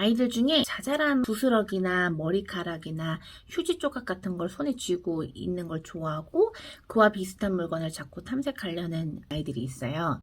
아이들 중에 자잘한 부스러기나 머리카락이나 휴지 조각 같은 걸 손에 쥐고 있는 걸 좋아하고 그와 비슷한 물건을 자꾸 탐색하려는 아이들이 있어요.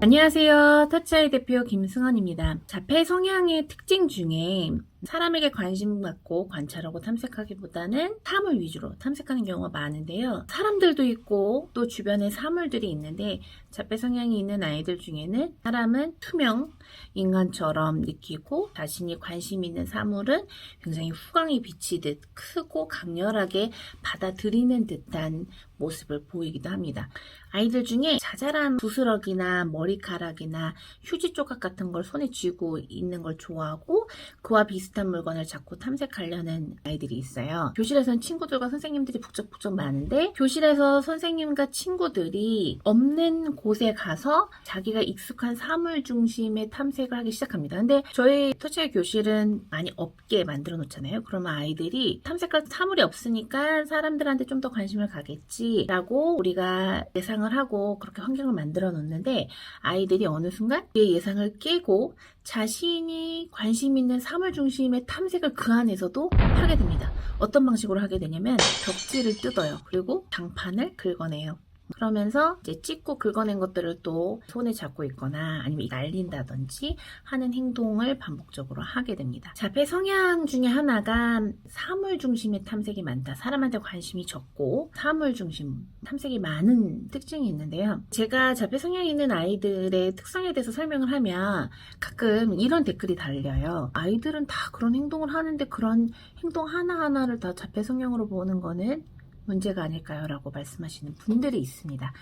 안녕하세요. 터치아이 대표 김승원입니다. 자폐 성향의 특징 중에 사람에게 관심 갖고 관찰하고 탐색하기보다는 사물 위주로 탐색하는 경우가 많은데요. 사람들도 있고 또 주변에 사물들이 있는데 자폐 성향이 있는 아이들 중에는 사람은 투명 인간처럼 느끼고 자신이 관심 있는 사물은 굉장히 후광이 비치듯 크고 강렬하게 받아들이는 듯한 모습을 보이기도 합니다. 아이들 중에 자잘한 부스러기나 머리카락이나 휴지 조각 같은 걸 손에 쥐고 있는 걸 좋아하고 그와 비슷한 물건을 자꾸 탐색하려는 아이들이 있어요. 교실에서는 친구들과 선생님들이 북적북적 많은데 교실에서 선생님과 친구들이 없는 곳에 가서 자기가 익숙한 사물 중심의 탐색을 하기 시작합니다. 근데 저희 터치아이 교실은 많이 없게 만들어 놓잖아요. 그러면 아이들이 탐색할 사물이 없으니까 사람들한테 좀 더 관심을 가겠지 라고 우리가 예상을 하고 그렇게 환경을 만들어 놓는데 아이들이 어느 순간 그 예상을 깨고 자신이 관심 있는 사물 중심의 탐색을 그 안에서도 하게 됩니다. 어떤 방식으로 하게 되냐면 벽지를 뜯어요. 그리고 장판을 긁어내요. 그러면서 이제 찍고 긁어낸 것들을 또 손에 잡고 있거나 아니면 날린다든지 하는 행동을 반복적으로 하게 됩니다. 자폐 성향 중에 하나가 사물 중심의 탐색이 많다. 사람한테 관심이 적고 사물 중심 탐색이 많은 특징이 있는데요. 제가 자폐 성향이 있는 아이들의 특성에 대해서 설명을 하면 가끔 이런 댓글이 달려요. 아이들은 다 그런 행동을 하는데 그런 행동 하나하나를 다 자폐 성향으로 보는 거는 문제가 아닐까요? 라고 말씀하시는 분들이 있습니다.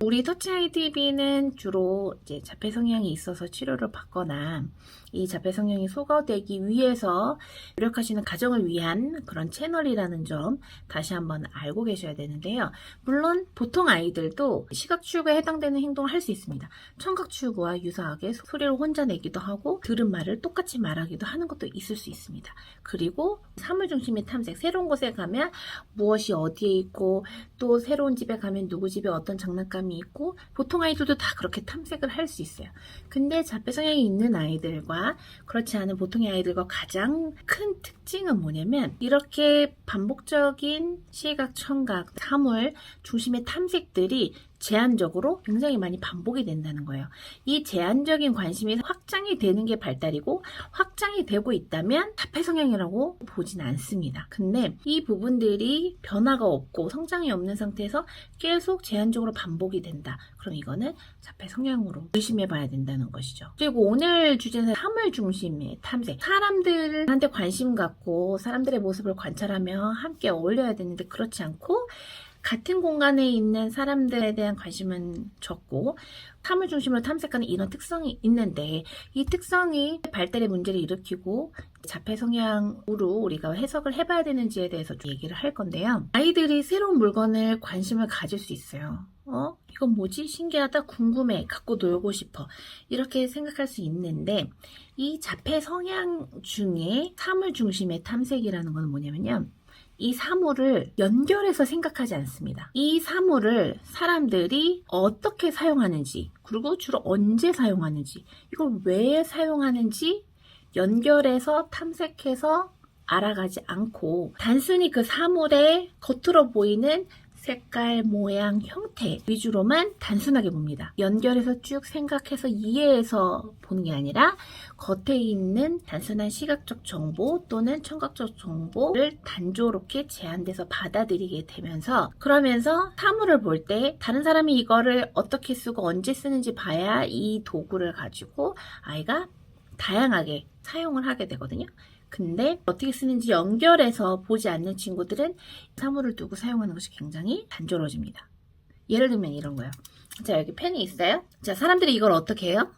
우리 터치아이 TV는 주로 이제 자폐 성향이 있어서 치료를 받거나 이 자폐 성향이 소거되기 위해서 노력하시는 가정을 위한 그런 채널이라는 점 다시 한번 알고 계셔야 되는데요. 물론 보통 아이들도 시각취우에 해당되는 행동을 할 수 있습니다. 청각취우와 유사하게 소리를 혼자 내기도 하고 들은 말을 똑같이 말하기도 하는 것도 있을 수 있습니다. 그리고 사물 중심의 탐색, 새로운 곳에 가면 무엇이 어디에 있고 또 새로운 집에 가면 누구 집에 어떤 장난감이 있고 보통 아이들도 다 그렇게 탐색을 할 수 있어요. 근데 자폐 성향이 있는 아이들과 그렇지 않은 보통의 아이들과 가장 큰 특징은 뭐냐면 이렇게 반복적인 시각, 청각, 사물 중심의 탐색들이 제한적으로 굉장히 많이 반복이 된다는 거예요. 이 제한적인 관심이 확장이 되는 게 발달이고 확장이 되고 있다면 자폐 성향이라고 보진 않습니다. 근데 이 부분들이 변화가 없고 성장이 없는 상태에서 계속 제한적으로 반복이 된다. 그럼 이거는 자폐 성향으로 의심해 봐야 된다는 것이죠. 그리고 오늘 주제는 사물 중심의 탐색. 사람들한테 관심 갖고 사람들의 모습을 관찰하며 함께 어울려야 되는데 그렇지 않고 같은 공간에 있는 사람들에 대한 관심은 적고 사물 중심으로 탐색하는 이런 특성이 있는데 이 특성이 발달의 문제를 일으키고 자폐 성향으로 우리가 해석을 해봐야 되는지에 대해서 좀 얘기를 할 건데요. 아이들이 새로운 물건을 관심을 가질 수 있어요. 이건 뭐지? 신기하다, 궁금해, 갖고 놀고 싶어 이렇게 생각할 수 있는데 이 자폐 성향 중에 사물 중심의 탐색이라는 건 뭐냐면요. 이 사물을 연결해서 생각하지 않습니다. 이 사물을 사람들이 어떻게 사용하는지 그리고 주로 언제 사용하는지 이걸 왜 사용하는지 연결해서 탐색해서 알아가지 않고 단순히 그 사물의 겉으로 보이는 색깔, 모양, 형태 위주로만 단순하게 봅니다. 연결해서 쭉 생각해서 이해해서 보는 게 아니라 겉에 있는 단순한 시각적 정보 또는 청각적 정보를 단조롭게 제한돼서 받아들이게 되면서 그러면서 사물을 볼 때 다른 사람이 이거를 어떻게 쓰고 언제 쓰는지 봐야 이 도구를 가지고 아이가 다양하게 사용을 하게 되거든요. 근데 어떻게 쓰는지 연결해서 보지 않는 친구들은 사물을 두고 사용하는 것이 굉장히 단조로워집니다. 예를 들면 이런 거예요. 자, 여기 펜이 있어요. 자, 사람들이 이걸 어떻게 해요?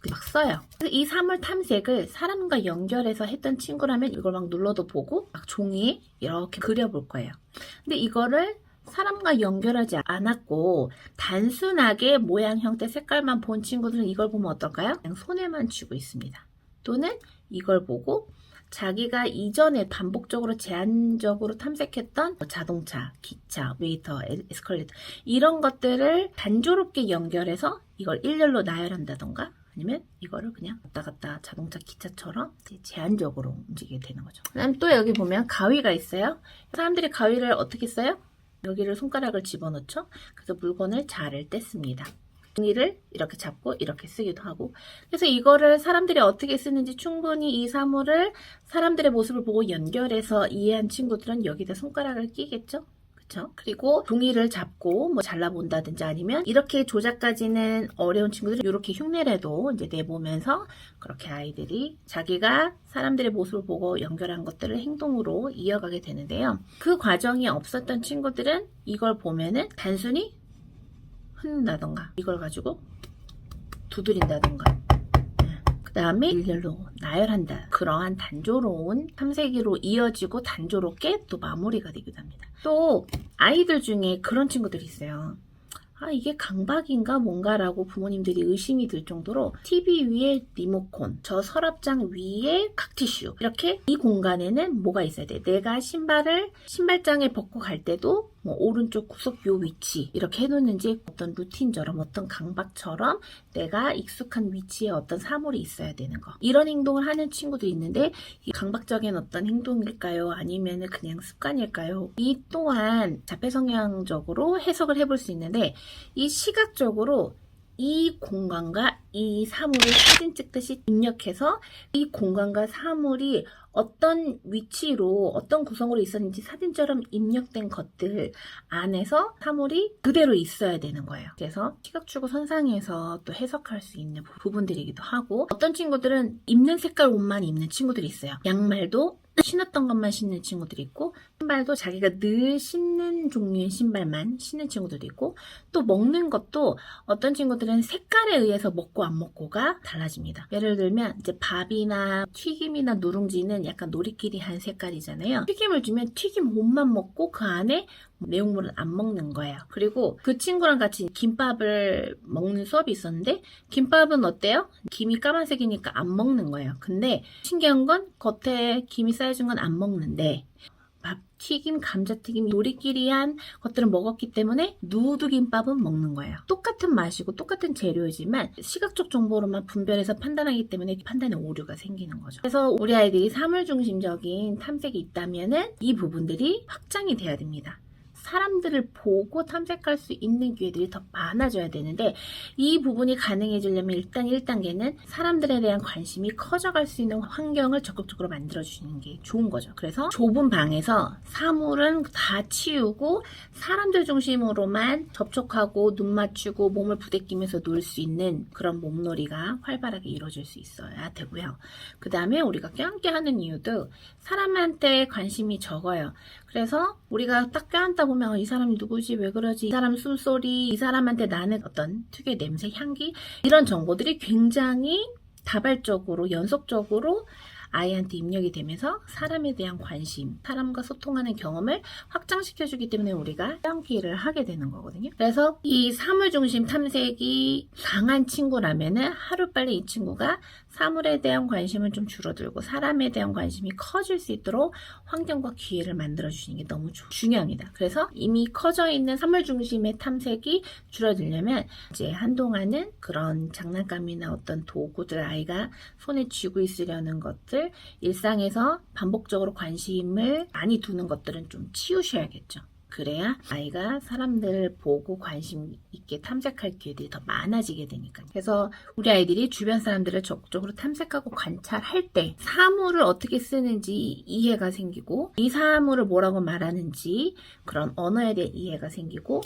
막 써요. 이 사물 탐색을 사람과 연결해서 했던 친구라면 이걸 막 눌러도 보고 막 종이에 이렇게 그려볼 거예요. 근데 이거를 사람과 연결하지 않았고 단순하게 모양, 형태, 색깔만 본 친구들은 이걸 보면 어떨까요? 그냥 손에만 쥐고 있습니다. 또는 이걸 보고 자기가 이전에 반복적으로 제한적으로 탐색했던 자동차, 기차, 웨이터, 에스컬레이터 이런 것들을 단조롭게 연결해서 이걸 일렬로 나열한다던가 아니면 이거를 그냥 왔다 갔다 자동차, 기차처럼 제한적으로 움직이게 되는 거죠. 그다음 또 여기 보면 가위가 있어요. 사람들이 가위를 어떻게 써요? 여기를 손가락을 집어넣죠. 그래서 물건을 자를 때 씁니다. 종이를 이렇게 잡고 이렇게 쓰기도 하고. 그래서 이거를 사람들이 어떻게 쓰는지 충분히 이 사물을 사람들의 모습을 보고 연결해서 이해한 친구들은 여기다 손가락을 끼겠죠. 그쵸? 그리고 종이를 잡고 뭐 잘라본다든지 아니면 이렇게 조작까지는 어려운 친구들은 이렇게 흉내라도 이제 내보면서 그렇게 아이들이 자기가 사람들의 모습을 보고 연결한 것들을 행동으로 이어가게 되는데요. 그 과정이 없었던 친구들은 이걸 보면은 단순히 흔든다던가 이걸 가지고 두드린다던가 그 다음에 일렬로 나열한다. 그러한 단조로운 탐색이로 이어지고 단조롭게 또 마무리가 되기도 합니다. 또 아이들 중에 그런 친구들이 있어요. 아, 이게 강박인가 뭔가라고 부모님들이 의심이 들 정도로 TV 위에 리모컨, 저 서랍장 위에 각티슈 이렇게 이 공간에는 뭐가 있어야 돼? 내가 신발장에 벗고 갈 때도 뭐 오른쪽 구석 요 위치 이렇게 해놓는지 어떤 루틴처럼 어떤 강박처럼 내가 익숙한 위치에 어떤 사물이 있어야 되는 거 이런 행동을 하는 친구들이 있는데 이 강박적인 어떤 행동일까요? 아니면 그냥 습관일까요? 이 또한 자폐성향적으로 해석을 해볼 수 있는데 이 시각적으로 이 공간과 이 사물을 사진 찍듯이 입력해서 이 공간과 사물이 어떤 위치로 어떤 구성으로 있었는지 사진처럼 입력된 것들 안에서 사물이 그대로 있어야 되는 거예요. 그래서 시각추구 선상에서 또 해석할 수 있는 부분들이기도 하고 어떤 친구들은 입는 색깔 옷만 입는 친구들이 있어요. 양말도 신었던 것만 신는 친구들이 있고 신발도 자기가 늘 신는 종류의 신발만 신는 친구들도 있고 또 먹는 것도 어떤 친구들은 색깔에 의해서 먹고 안 먹고가 달라집니다. 예를 들면 이제 밥이나 튀김이나 누룽지는 약간 놀이끼리한 색깔이잖아요. 튀김을 주면 튀김 옷만 먹고 그 안에 내용물은 안 먹는 거예요. 그리고 그 친구랑 같이 김밥을 먹는 수업이 있었는데 김밥은 어때요? 김이 까만색이니까 안 먹는 거예요. 근데 신기한 건 겉에 김이 쌓여진 건 안 먹는데 밥, 튀김, 감자튀김, 요리끼리한 것들을 먹었기 때문에 누드김밥은 먹는 거예요. 똑같은 맛이고 똑같은 재료이지만 시각적 정보로만 분별해서 판단하기 때문에 판단에 오류가 생기는 거죠. 그래서 우리 아이들이 사물중심적인 탐색이 있다면은 이 부분들이 확장이 돼야 됩니다. 사람들을 보고 탐색할 수 있는 기회들이 더 많아져야 되는데 이 부분이 가능해지려면 일단 1단계는 사람들에 대한 관심이 커져갈 수 있는 환경을 적극적으로 만들어주시는 게 좋은 거죠. 그래서 좁은 방에서 사물은 다 치우고 사람들 중심으로만 접촉하고 눈 맞추고 몸을 부대끼면서 놀 수 있는 그런 몸놀이가 활발하게 이루어질 수 있어야 되고요. 그 다음에 우리가 껴안게 하는 이유도 사람한테 관심이 적어요. 그래서 우리가 딱 껴안다 보면 이 사람이 누구지? 왜 그러지? 이 사람 숨소리, 이 사람한테 나는 어떤 특유의 냄새, 향기 이런 정보들이 굉장히 다발적으로 연속적으로 아이한테 입력이 되면서 사람에 대한 관심, 사람과 소통하는 경험을 확장시켜주기 때문에 우리가 껴안기를 하게 되는 거거든요. 그래서 이 사물중심 탐색이 강한 친구라면은 하루빨리 이 친구가 사물에 대한 관심은 좀 줄어들고 사람에 대한 관심이 커질 수 있도록 환경과 기회를 만들어주시는 게 너무 중요합니다. 그래서 이미 커져 있는 사물 중심의 탐색이 줄어들려면 이제 한동안은 그런 장난감이나 어떤 도구들 아이가 손에 쥐고 있으려는 것들 일상에서 반복적으로 관심을 많이 두는 것들은 좀 치우셔야겠죠. 그래야 아이가 사람들을 보고 관심 있게 탐색할 기회들이 더 많아지게 되니까요. 그래서 우리 아이들이 주변 사람들을 적극적으로 탐색하고 관찰할 때 사물을 어떻게 쓰는지 이해가 생기고 이 사물을 뭐라고 말하는지 그런 언어에 대한 이해가 생기고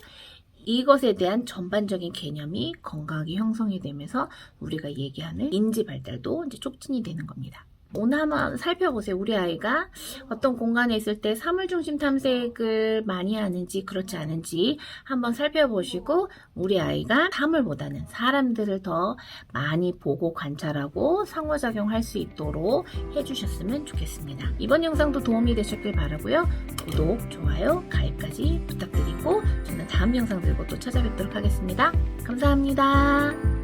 이것에 대한 전반적인 개념이 건강하게 형성이 되면서 우리가 얘기하는 인지 발달도 이제 촉진이 되는 겁니다. 오늘 한번 살펴보세요. 우리 아이가 어떤 공간에 있을 때 사물중심 탐색을 많이 하는지 그렇지 않은지 한번 살펴보시고 우리 아이가 사물보다는 사람들을 더 많이 보고 관찰하고 상호작용할 수 있도록 해주셨으면 좋겠습니다. 이번 영상도 도움이 되셨길 바라고요. 구독, 좋아요, 가입까지 부탁드리고 저는 다음 영상 들고 또 찾아뵙도록 하겠습니다. 감사합니다.